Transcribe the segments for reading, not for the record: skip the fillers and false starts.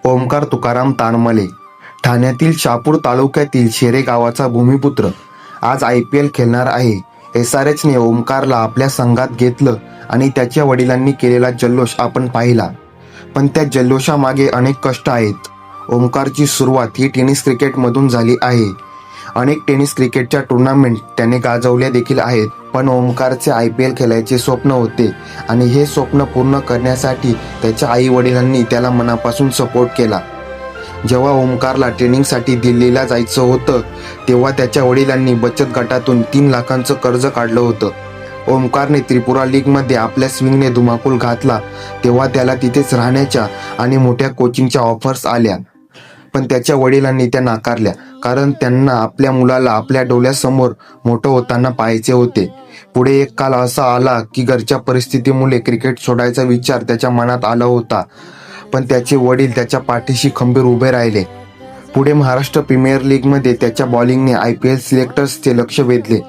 ओमकार तुकाराम तानमले, ठाण्यातील शहापूर तालुक्यातील शेरे गावाचा भूमिपुत्र, आज IPL खेळणार आहे. SRHने ओमकारला आपल्या संघात घेतलं आणि त्याच्या वडिलांनी केलेला जल्लोष आपण पाहिला. पण त्या जल्लोषामागे अनेक कष्ट आहेत. ओमकारची सुरुवात ही टेनिस क्रिकेटमधून झाली आहे. अनेक टेनिस क्रिकेटच्या टुर्नामेंट त्याने गाजवल्या देखील आहेत. पण ओमकारचे IPL खेळायचे स्वप्न होते आणि हे स्वप्न पूर्ण करण्यासाठी त्याच्या आई वडिलांनी त्याला मनापासून सपोर्ट केला. जेव्हा ओमकारला ट्रेनिंगसाठी दिल्लीला जायचं होतं तेव्हा त्याच्या वडिलांनी बचत गटातून 3 लाखांचं कर्ज काढलं होतं. ओमकारने त्रिपुरा लीगमध्ये आपल्या स्विंगने धुमाकूळ घातला तेव्हा त्याला तिथेच राहण्याच्या आणि मोठ्या कोचिंगच्या ऑफर्स आल्या. पण त्याच्या वडिलांनी त्या नाकारल्या, कारण त्यांना आपल्या मुलाला आपल्या डोळ्यासमोर मोठं होताना पाहायचे होते. पुढे एक काल असा आला की घरच्या परिस्थितीमुळे क्रिकेट सोडायचा विचार त्याच्या मनात आला होता. पण त्याचे वडील त्याच्या पाठीशी खंबीर उभे राहिले. पुढे महाराष्ट्र प्रीमियर लीगमध्ये त्याच्या बॉलिंगने IPL सिलेक्टर्सचे लक्ष वेधले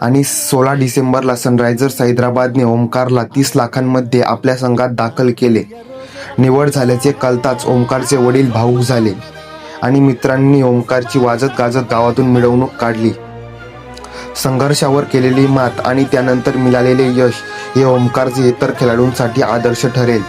आणि 16 डिसेंबरला सनरायझर्स हैदराबादने ओमकारला 30 लाखांमध्ये आपल्या संघात दाखल केले. निवड झाल्याचे कळताच ओमकारचे वडील भावूक झाले आणि मित्रांनी ओमकारची वाजत गाजत गावातून मिरवणूक काढली. संघर्षावर केलेली मात आणि त्यानंतर मिळालेले यश हे ओमकारचे इतर खेळाडूंसाठी आदर्श ठरेल.